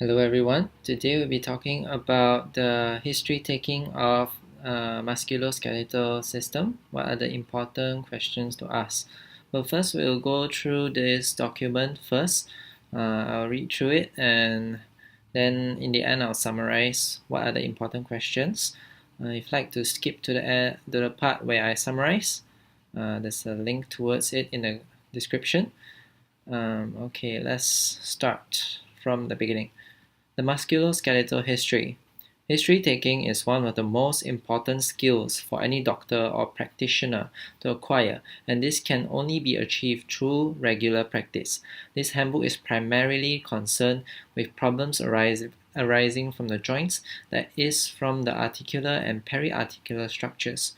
Hello everyone. Today we'll be talking about the history taking of musculoskeletal system. What are the important questions to ask? But first we'll go through this document first. I'll read through it and then in the end I'll summarize what are the important questions. If you'd like to skip to the part where I summarize, there's a link towards it in the description. Okay, let's start from the beginning. The musculoskeletal history. History taking is one of the most important skills for any doctor or practitioner to acquire, and this can only be achieved through regular practice. This handbook is primarily concerned with problems arising from the joints, that is, from the articular and periarticular structures.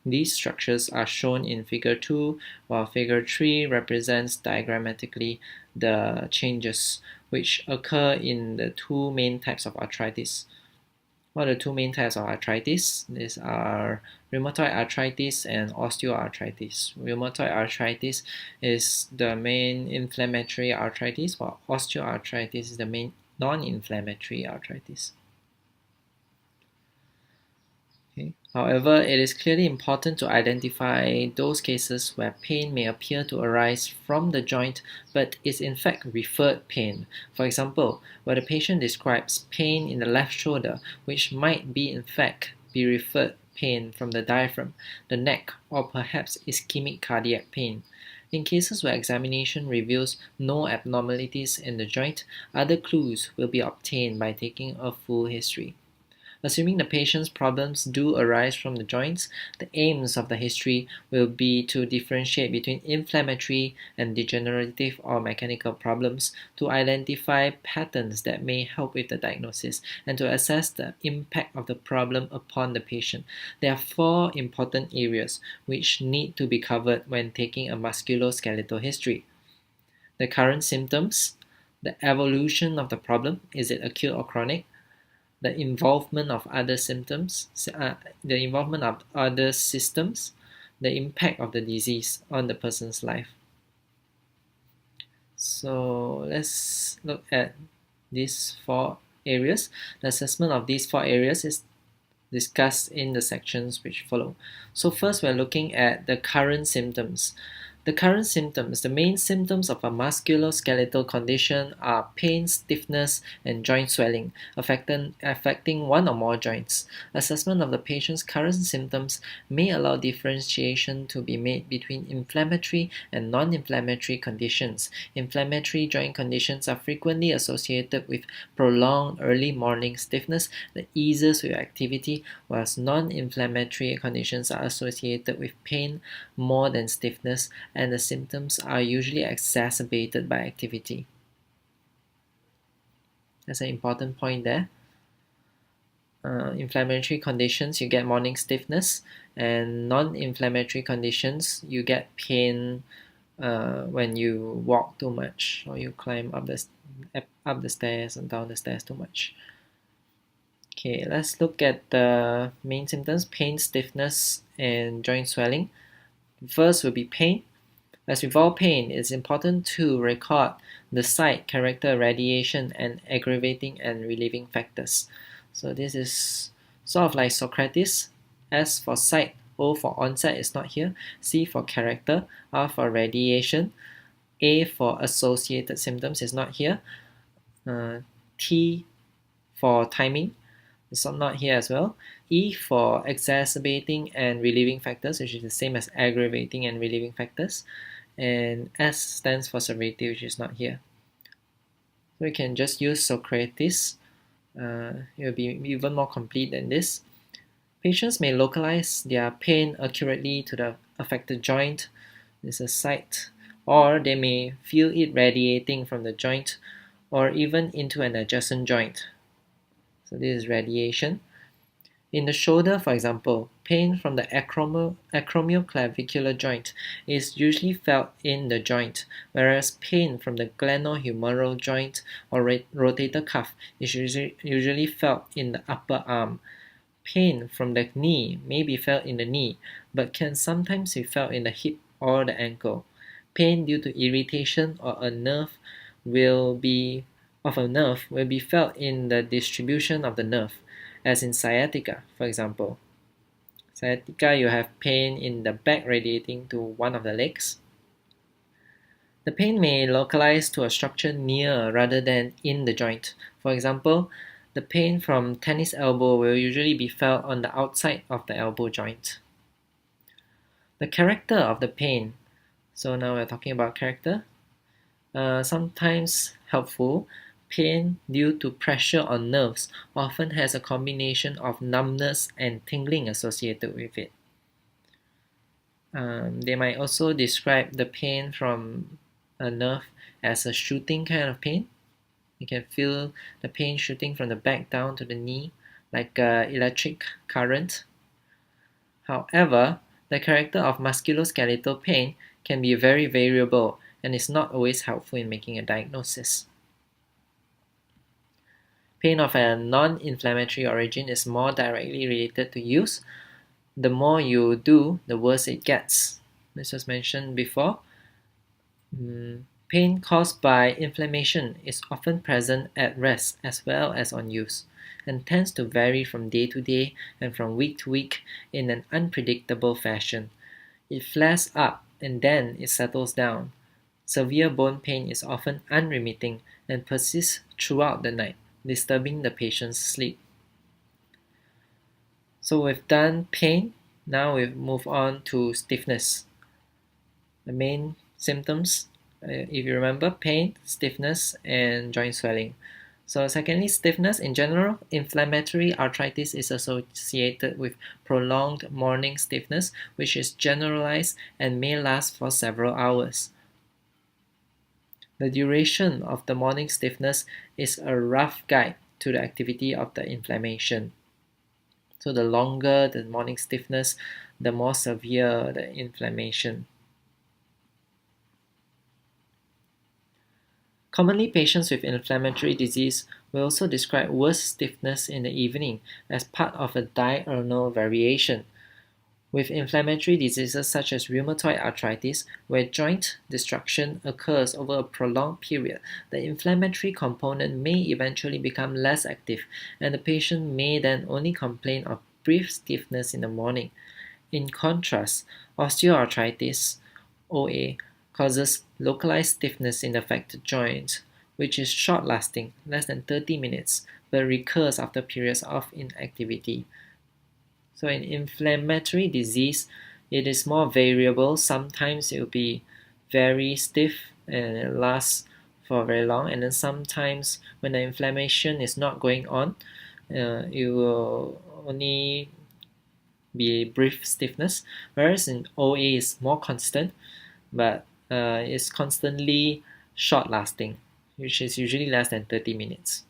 These structures are shown in Figure 2, while Figure 3 represents diagrammatically the changes which occur in the two main types of arthritis. What are the two main types of arthritis? These are rheumatoid arthritis and osteoarthritis. Rheumatoid arthritis is the main inflammatory arthritis, while osteoarthritis is the main non-inflammatory arthritis. Okay. However, it is clearly important to identify those cases where pain may appear to arise from the joint but is in fact referred pain. For example, where the patient describes pain in the left shoulder, which might be in fact be referred pain from the diaphragm, the neck, or perhaps ischemic cardiac pain. In cases where examination reveals no abnormalities in the joint, other clues will be obtained by taking a full history. Assuming the patient's problems do arise from the joints, the aims of the history will be to differentiate between inflammatory and degenerative or mechanical problems, to identify patterns that may help with the diagnosis, and to assess the impact of the problem upon the patient. There are four important areas which need to be covered when taking a musculoskeletal history. The current symptoms, the evolution of the problem, is it acute or chronic? The involvement of other symptoms, the involvement of other systems, the impact of the disease on the person's life. So let's look at these four areas. The assessment of these four areas is discussed in the sections which follow. So first we're looking at the current symptoms. The current symptoms, the main symptoms of a musculoskeletal condition are pain, stiffness, and joint swelling, affecting one or more joints. Assessment of the patient's current symptoms may allow differentiation to be made between inflammatory and non-inflammatory conditions. Inflammatory joint conditions are frequently associated with prolonged early morning stiffness that eases with activity, whilst non-inflammatory conditions are associated with pain more than stiffness, and the symptoms are usually exacerbated by activity. That's an important point there. Inflammatory conditions, you get morning stiffness, and non-inflammatory conditions, you get pain when you walk too much or you climb up the stairs and down the stairs too much. Okay, let's look at the main symptoms: pain, stiffness, and joint swelling. First will be pain. As with all pain, it's important to record the site, character, radiation, and aggravating and relieving factors. So this is sort of like Socrates. S for site, O for onset is not here, C for character, R for radiation, A for associated symptoms is not here, T for timing is not here as well, E for exacerbating and relieving factors, which is the same as aggravating and relieving factors, and S stands for severity, which is not here. So we can just use Socrates. It will be even more complete than this. Patients may localize their pain accurately to the affected joint, this is a site, or they may feel it radiating from the joint or even into an adjacent joint. So this is radiation. In the shoulder, for example, pain from the acromioclavicular joint is usually felt in the joint, whereas pain from the glenohumeral joint or rotator cuff is usually felt in the upper arm. Pain from the knee may be felt in the knee, but can sometimes be felt in the hip or the ankle. Pain due to irritation or a nerve will be of a nerve will be felt in the distribution of the nerve, as in sciatica, for example. Sciatica, you have pain in the back radiating to one of the legs. The pain may localize to a structure near rather than in the joint. For example, the pain from tennis elbow will usually be felt on the outside of the elbow joint. The character of the pain. So now we're talking about character. Sometimes helpful. Pain due to pressure on nerves often has a combination of numbness and tingling associated with it. They might also describe the pain from a nerve as a shooting kind of pain. You can feel the pain shooting from the back down to the knee like an electric current. However, the character of musculoskeletal pain can be very variable and is not always helpful in making a diagnosis. Pain of a non-inflammatory origin is more directly related to use. The more you do, the worse it gets. This was mentioned before. Pain caused by inflammation is often present at rest as well as on use, and tends to vary from day to day and from week to week in an unpredictable fashion. It flares up and then it settles down. Severe bone pain is often unremitting and persists throughout the night, disturbing the patient's sleep. So we've done pain, now we move on to stiffness. The main symptoms, if you remember, pain, stiffness, and joint swelling. So secondly, stiffness. In general, inflammatory arthritis is associated with prolonged morning stiffness, which is generalized and may last for several hours. The duration of the morning stiffness is a rough guide to the activity of the inflammation. So the longer the morning stiffness, the more severe the inflammation. Commonly, patients with inflammatory disease will also describe worse stiffness in the evening as part of a diurnal variation. With inflammatory diseases such as rheumatoid arthritis, where joint destruction occurs over a prolonged period, the inflammatory component may eventually become less active, and the patient may then only complain of brief stiffness in the morning. In contrast, osteoarthritis, OA, causes localized stiffness in the affected joint, which is short-lasting, less than 30 minutes, but recurs after periods of inactivity. So in inflammatory disease, it is more variable. Sometimes it will be very stiff and it lasts for very long, and then sometimes when the inflammation is not going on, it will only be brief stiffness, whereas in OA is more constant, but is constantly short lasting, which is usually less than 30 minutes.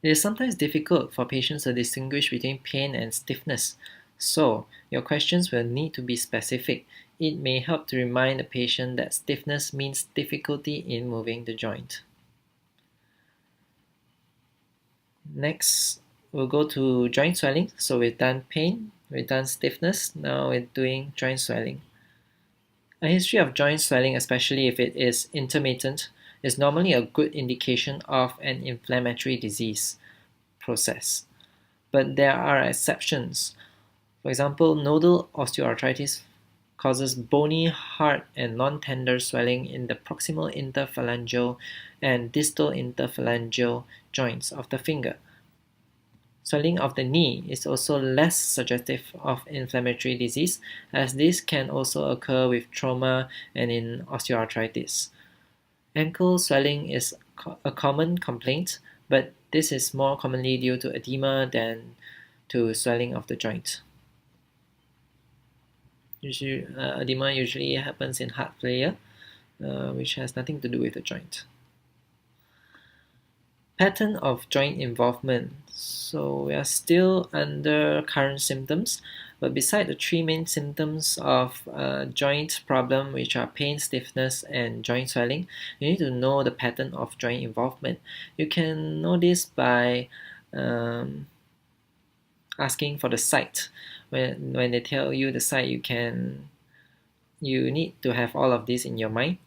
It is sometimes difficult for patients to distinguish between pain and stiffness, so your questions will need to be specific. It may help to remind the patient that stiffness means difficulty in moving the joint. Next, we'll go to joint swelling. So we've done pain, we've done stiffness, now we're doing joint swelling. A history of joint swelling, especially if it is intermittent, is normally a good indication of an inflammatory disease process. But there are exceptions. For example, nodal osteoarthritis causes bony, hard, and non-tender swelling in the proximal interphalangeal and distal interphalangeal joints of the finger. Swelling of the knee is also less suggestive of inflammatory disease, as this can also occur with trauma and in osteoarthritis. Ankle swelling is a common complaint, but this is more commonly due to edema than to swelling of the joint. Edema usually happens in heart failure, which has nothing to do with the joint. Pattern of joint involvement. So we are still under current symptoms, but beside the three main symptoms of joint problem, which are pain, stiffness, and joint swelling, you need to know the pattern of joint involvement. You can know this by asking for the site. When they tell you the site, you need to have all of this in your mind.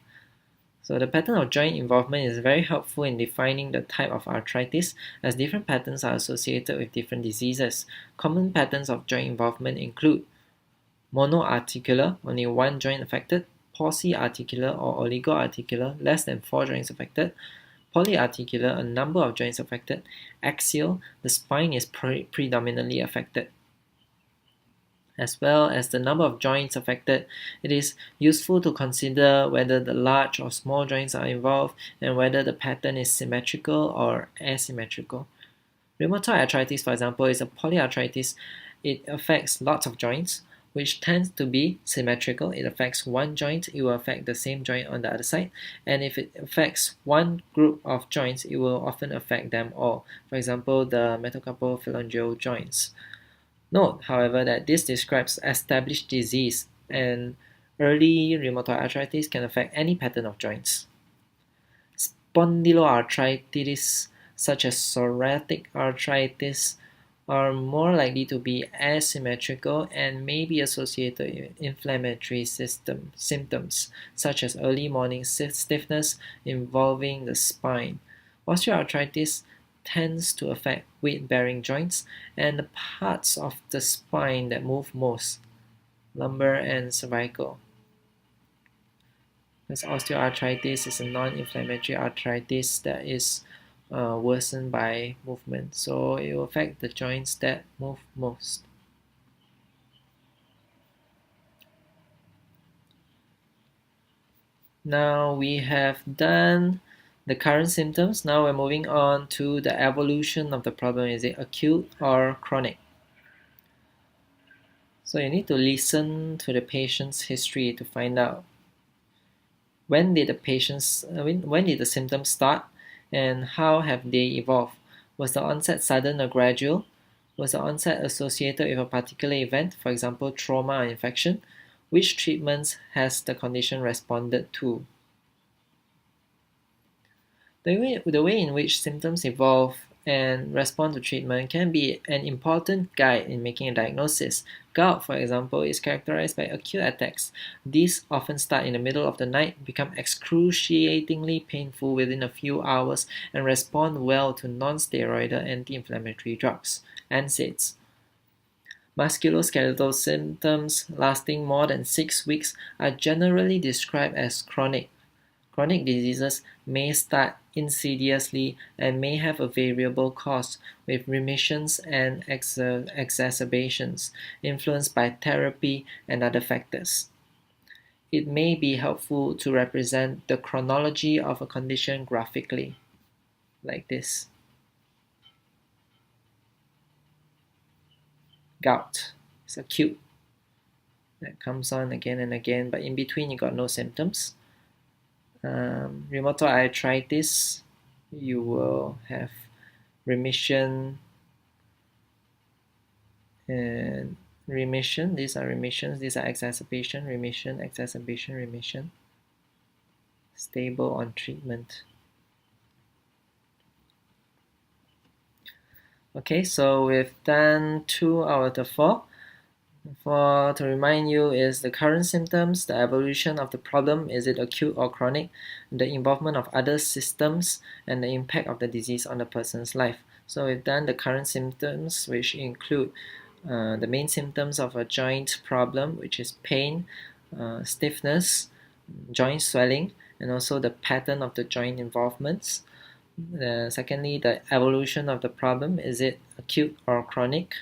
So the pattern of joint involvement is very helpful in defining the type of arthritis, as different patterns are associated with different diseases. Common patterns of joint involvement include monoarticular, only one joint affected; pauciarticular or oligoarticular, less than 4 joints affected; polyarticular, a number of joints affected; axial, the spine is predominantly affected. As well as the number of joints affected, it is useful to consider whether the large or small joints are involved and whether the pattern is symmetrical or asymmetrical. Rheumatoid arthritis, for example, is a polyarthritis. It affects lots of joints, which tends to be symmetrical. It affects one joint, it will affect the same joint on the other side. And if it affects one group of joints, it will often affect them all. For example, the metacarpophalangeal joints. Note, however, that this describes established disease, and early rheumatoid arthritis can affect any pattern of joints. Spondyloarthritis, such as psoriatic arthritis, are more likely to be asymmetrical and may be associated with inflammatory symptoms, such as early morning stiffness involving the spine. Osteoarthritis tends to affect weight-bearing joints and the parts of the spine that move most, lumbar and cervical. Because osteoarthritis is a non-inflammatory arthritis that is worsened by movement, so it will affect the joints that move most. Now we have done the current symptoms. Now we're moving on to the evolution of the problem. Is it acute or chronic? So you need to listen to the patient's history to find out when did the symptoms start and how have they evolved. Was the onset sudden or gradual? Was the onset associated with a particular event, for example, trauma or infection? Which treatments has the condition responded to? The way in which symptoms evolve and respond to treatment can be an important guide in making a diagnosis. Gout, for example, is characterized by acute attacks. These often start in the middle of the night, become excruciatingly painful within a few hours, and respond well to non-steroidal anti-inflammatory drugs, NSAIDs. Musculoskeletal symptoms lasting more than 6 weeks are generally described as chronic. Chronic diseases may start insidiously and may have a variable course, with remissions and exacerbations influenced by therapy and other factors. It may be helpful to represent the chronology of a condition graphically, like this. Gout is acute. That comes on again and again, but in between you got no symptoms. Rheumatoid arthritis, you will have remission and remission. These are remissions, these are exacerbation, remission, exacerbation, remission. Stable on treatment. Okay, so we've done 2 out of the 4. To remind you is the current symptoms, the evolution of the problem, is it acute or chronic, the involvement of other systems, and the impact of the disease on the person's life. So we've done the current symptoms, which include the main symptoms of a joint problem, which is pain, stiffness, joint swelling, and also the pattern of the joint involvements. Secondly, the evolution of the problem, is it acute or chronic?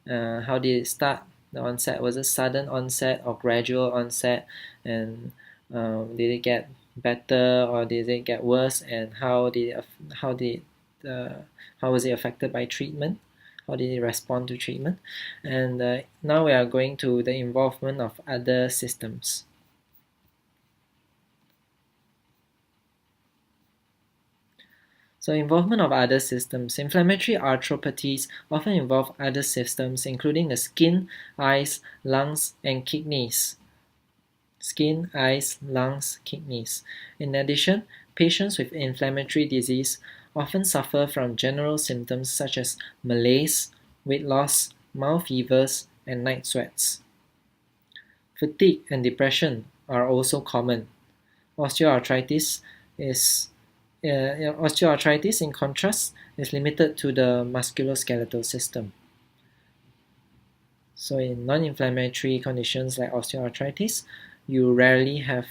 How did it start? The onset, was it sudden onset or gradual onset, and did it get better or did it get worse, and how was it affected by treatment? How did it respond to treatment? And now we are going to the involvement of other systems. So involvement of other systems. Inflammatory arthropathies often involve other systems, including the skin, eyes, lungs, and kidneys. Skin, eyes, lungs, kidneys. In addition, patients with inflammatory disease often suffer from general symptoms such as malaise, weight loss, mild fevers, and night sweats. Fatigue and depression are also common. Osteoarthritis osteoarthritis, in contrast, is limited to the musculoskeletal system. So in non-inflammatory conditions like osteoarthritis, you rarely have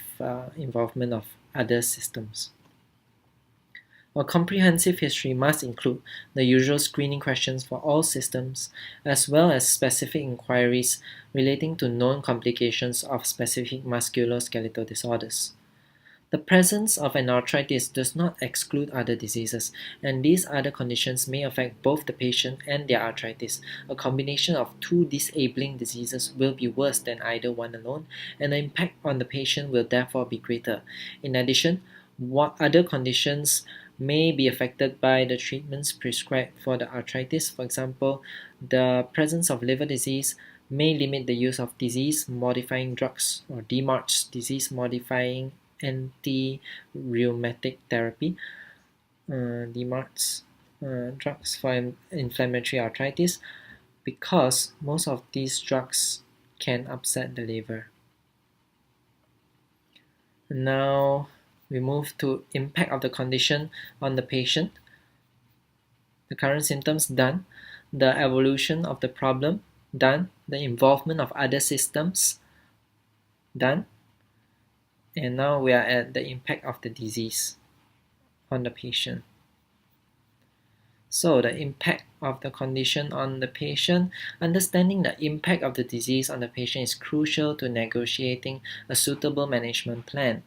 involvement of other systems. A comprehensive history must include the usual screening questions for all systems, as well as specific inquiries relating to known complications of specific musculoskeletal disorders. The presence of an arthritis does not exclude other diseases, and these other conditions may affect both the patient and their arthritis. A combination of two disabling diseases will be worse than either one alone, and the impact on the patient will therefore be greater. In addition, what other conditions may be affected by the treatments prescribed for the arthritis. For example, the presence of liver disease may limit the use of disease-modifying drugs or DMARDs, disease-modifying anti-rheumatic therapy, DMARDs, drugs for inflammatory arthritis, because most of these drugs can upset the liver. Now we move to impact of the condition on the patient. The current symptoms, done. The evolution of the problem, done. The involvement of other systems, done. And now we are at the impact of the disease on the patient. So the impact of the condition on the patient. Understanding the impact of the disease on the patient is crucial to negotiating a suitable management plan.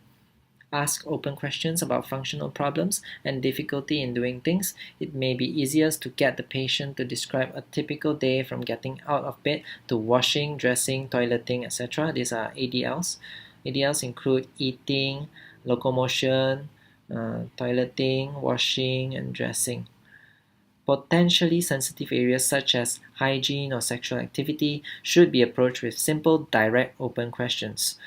Ask open questions about functional problems and difficulty in doing things. It may be easiest to get the patient to describe a typical day from getting out of bed to washing, dressing, toileting, etc. These are ADLs. ADLs include eating, locomotion, toileting, washing, and dressing. Potentially sensitive areas such as hygiene or sexual activity should be approached with simple, direct, open questions.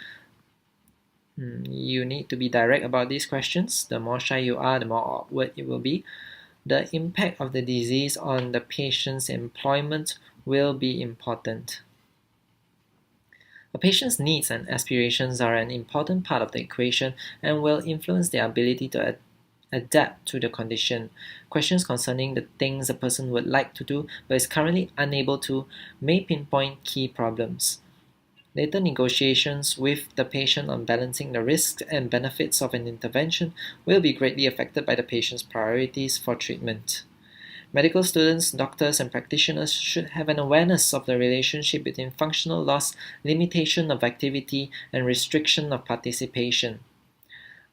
You need to be direct about these questions. The more shy you are, the more awkward it will be. The impact of the disease on the patient's employment will be important. A patient's needs and aspirations are an important part of the equation and will influence their ability to adapt to the condition. Questions concerning the things a person would like to do but is currently unable to may pinpoint key problems. Later negotiations with the patient on balancing the risks and benefits of an intervention will be greatly affected by the patient's priorities for treatment. Medical students, doctors, and practitioners should have an awareness of the relationship between functional loss, limitation of activity, and restriction of participation.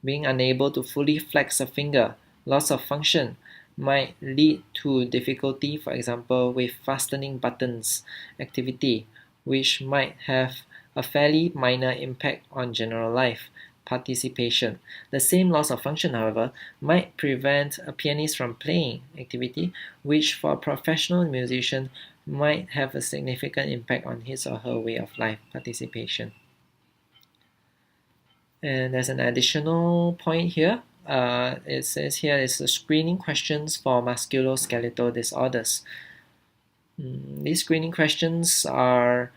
Being unable to fully flex a finger, loss of function, might lead to difficulty, for example, with fastening buttons activity, which might have a fairly minor impact on general life participation. The same loss of function, however, might prevent a pianist from playing activity, which for a professional musician might have a significant impact on his or her way of life participation. And there's an additional point here. It says here is the screening questions for musculoskeletal disorders. These screening questions are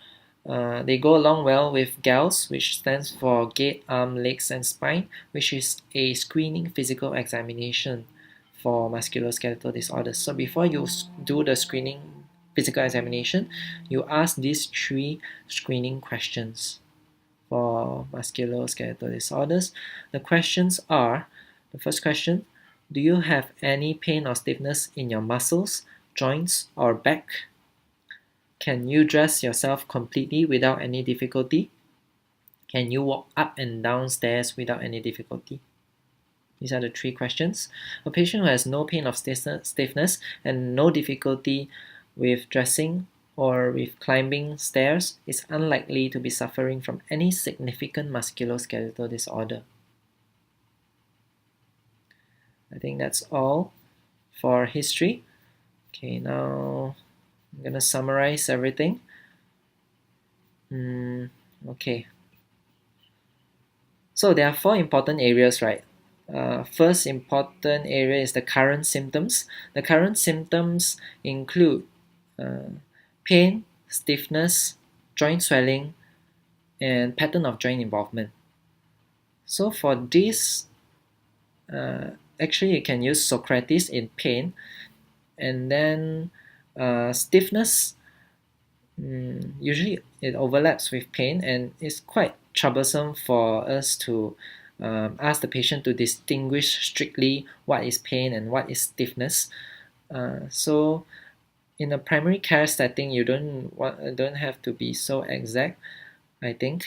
they go along well with GALS, which stands for Gait, Arm, Legs, and Spine, which is a screening physical examination for musculoskeletal disorders. So before you do the screening physical examination, you ask these three screening questions for musculoskeletal disorders. The questions are, the first question, do you have any pain or stiffness in your muscles, joints, or back? Can you dress yourself completely without any difficulty? Can you walk up and down stairs without any difficulty? These are the three questions. A patient who has no pain of stiffness and no difficulty with dressing or with climbing stairs is unlikely to be suffering from any significant musculoskeletal disorder. I think that's all for history. Okay, now I'm going to summarize everything. Okay. So there are four important areas, right? First important area is the current symptoms. The current symptoms include pain, stiffness, joint swelling, and pattern of joint involvement. So for this, actually you can use Socrates in pain, and then stiffness, usually it overlaps with pain, and it's quite troublesome for us to ask the patient to distinguish strictly what is pain and what is stiffness. So in a primary care setting, you don't have to be so exact, I think.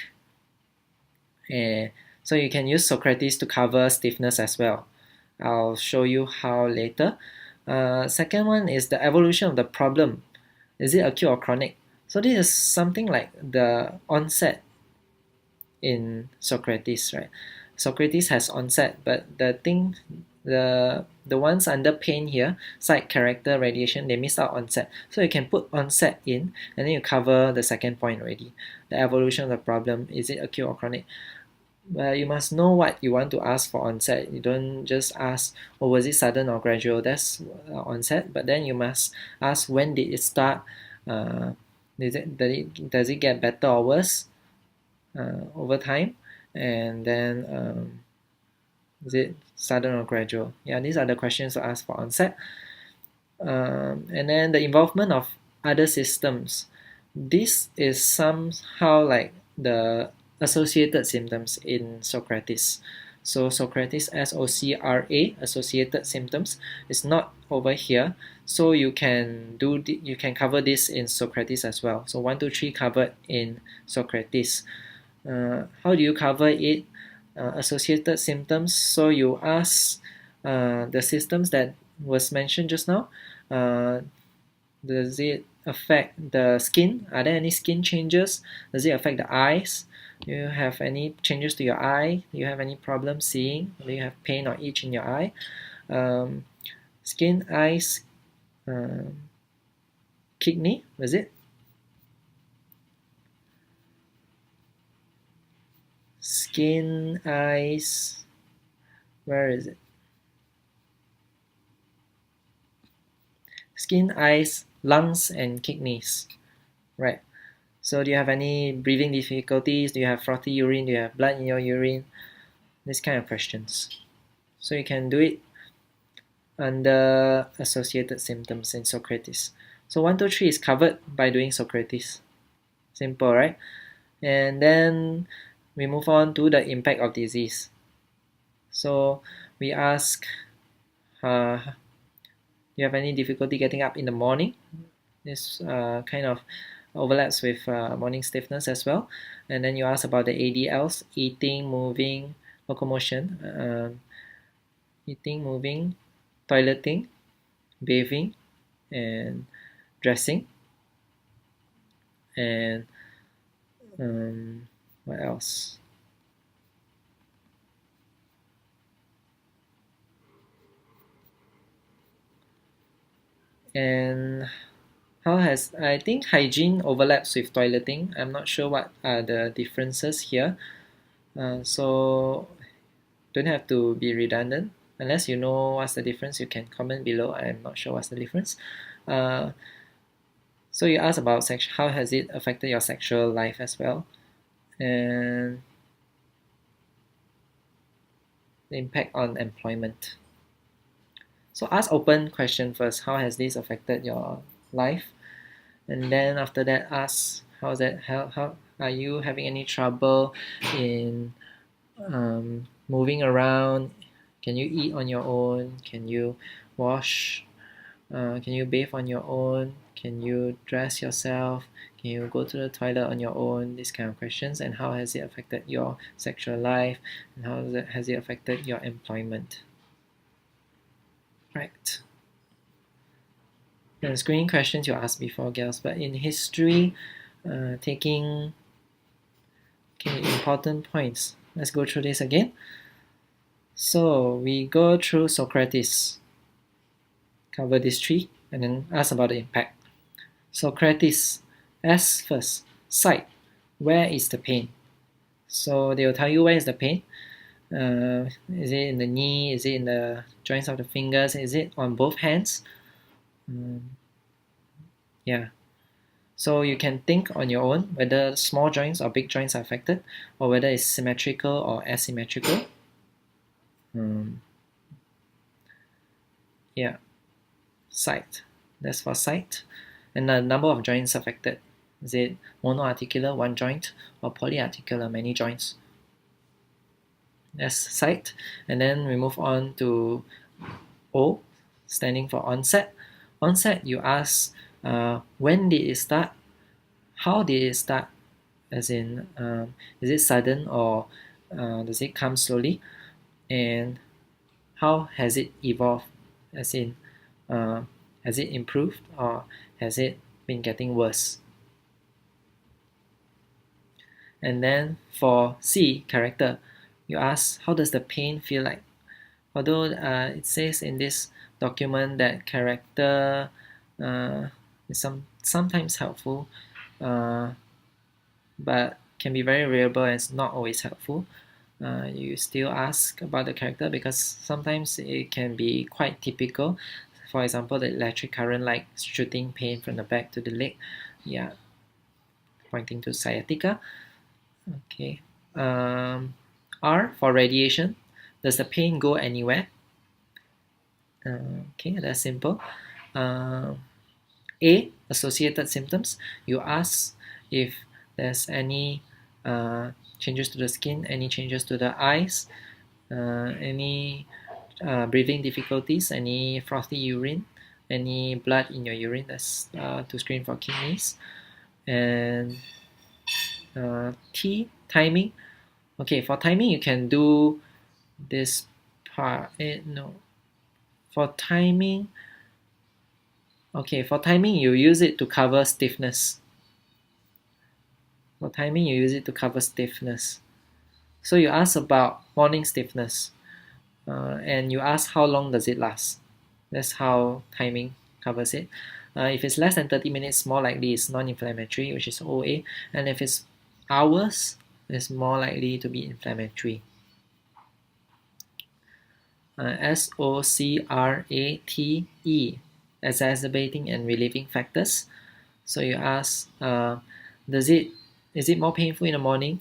So you can use Socrates to cover stiffness as well. I'll show you how later. Second one is the evolution of the problem. Is it acute or chronic? So this is something like the onset in Socrates, right? Socrates has onset, but the ones under pain here, side character radiation, they missed out onset. So you can put onset in, and then you cover the second point already. The evolution of the problem, is it acute or chronic? Well, you must know what you want to ask for onset. You don't just ask, oh, was it sudden or gradual? That's onset. But then you must ask, when did it start? Does it get better or worse over time? And then is it sudden or gradual? Yeah, these are the questions to ask for onset. And then the involvement of other systems. This is somehow like the associated symptoms in Socrates. So Socrates, SOCRA, associated symptoms, is not over here. So you can cover this in Socrates as well. So 1, 2, 3 covered in Socrates. How do you cover it? Associated symptoms. So you ask the systems that was mentioned just now. Does it affect the skin? Are there any skin changes? Does it affect the eyes? Do you have any changes to your eye? Do you have any problem seeing? Do you have pain or itch in your eye? Skin, eyes, kidney, was it? Skin, eyes, where is it? Skin, eyes, lungs, and kidneys, right? So do you have any breathing difficulties? Do you have frothy urine? Do you have blood in your urine? These kind of questions. So you can do it under associated symptoms in Socrates. So 1, 2, 3 is covered by doing Socrates. Simple, right? And then we move on to the impact of disease. So we ask, do you have any difficulty getting up in the morning? This kind of overlaps with morning stiffness as well. And then you ask about the ADLs, eating, moving, locomotion, eating, moving, toileting, bathing, and dressing. And what else? And I think hygiene overlaps with toileting. I'm not sure what are the differences here. So don't have to be redundant. Unless you know what's the difference, you can comment below. I'm not sure what's the difference. So you asked about how has it affected your sexual life as well, and the impact on employment. So ask open question first. How has this affected your life? And then after that, ask how are you having any trouble in moving around? Can you eat on your own? Can you wash? Can you bathe on your own? Can you dress yourself? Can you go to the toilet on your own? These kind of questions. And how has it affected your sexual life? And how has it affected your employment? Right. The screening questions you asked before, girls, but in history, taking important points. Let's go through this again. So we go through Socrates, cover this tree, and then ask about the impact. Socrates, S first, site, where is the pain? So they will tell you where is the pain. Is it in the knee? Is it in the joints of the fingers? Is it on both hands? Yeah. So you can think on your own whether small joints or big joints are affected, or whether it's symmetrical or asymmetrical. Yeah, site. That's for site. And the number of joints affected. Is it monoarticular, one joint, or polyarticular, many joints? That's site. And then we move on to O, standing for onset. Onset, you ask when did it start? How did it start? As in, is it sudden or does it come slowly? And how has it evolved? As in, has it improved or has it been getting worse? And then for C, character, you ask how does the pain feel like? Although it says in this document that character is sometimes helpful, but can be very variable and it's not always helpful. You still ask about the character because sometimes it can be quite typical. For example, the electric current like shooting pain from the back to the leg, yeah, pointing to sciatica. Okay. R for radiation. Does the pain go anywhere? Okay, that's simple. A, associated symptoms. You ask if there's any changes to the skin, any changes to the eyes, any breathing difficulties, any frothy urine, any blood in your urine. That's to screen for kidneys. And T, timing. Okay, for timing you can do this part. No, for timing, okay, for timing you use it to cover stiffness. For timing you use it to cover stiffness. So you ask about morning stiffness, and you ask how long does it last. That's how timing covers it. If it's less than 30 minutes, more likely it's non-inflammatory, which is OA, and if it's hours, it's more likely to be inflammatory. SOCRATE, exacerbating and relieving factors. So you ask, is it more painful in the morning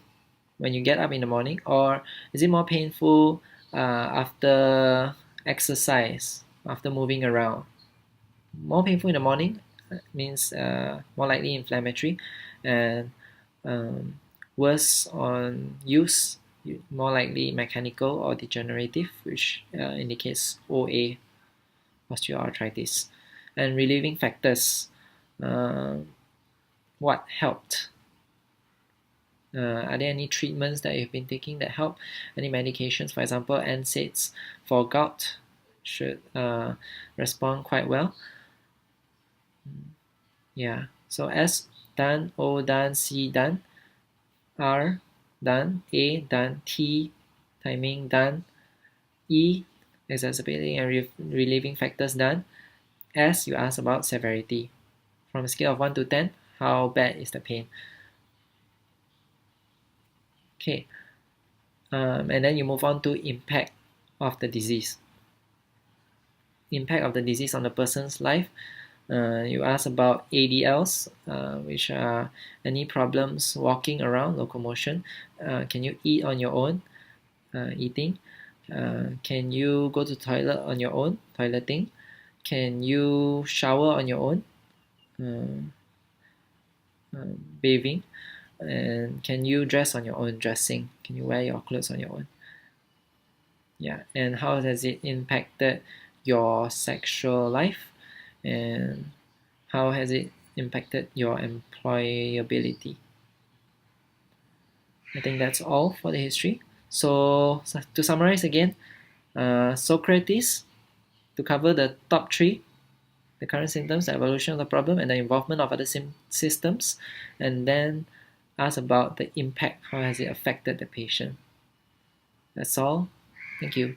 when you get up in the morning, or is it more painful after exercise, after moving around? More painful in the morning means more likely inflammatory, and worse on use, more likely mechanical or degenerative, which indicates OA, osteoarthritis. And relieving factors, what helped? Are there any treatments that you've been taking that help? Any medications, for example, NSAIDs for gout should respond quite well. Yeah, so S done, O done, C done, R done, A done, T timing done, E exacerbating and relieving factors done. S, you ask about severity. From a scale of 1 to 10, how bad is the pain? Okay, and then you move on to impact of the disease. Impact of the disease on the person's life. You ask about ADLs, which are any problems walking around, locomotion. Can you eat on your own, eating? Can you go to the toilet on your own, toileting? Can you shower on your own, bathing? And can you dress on your own, dressing? Can you wear your clothes on your own? Yeah, and how has it impacted your sexual life? And how has it impacted your employability? I think that's all for the history. So to summarize again, Socrates, to cover the top three, the current symptoms, the evolution of the problem, and the involvement of other systems, and then ask about the impact, how has it affected the patient. That's all. Thank you.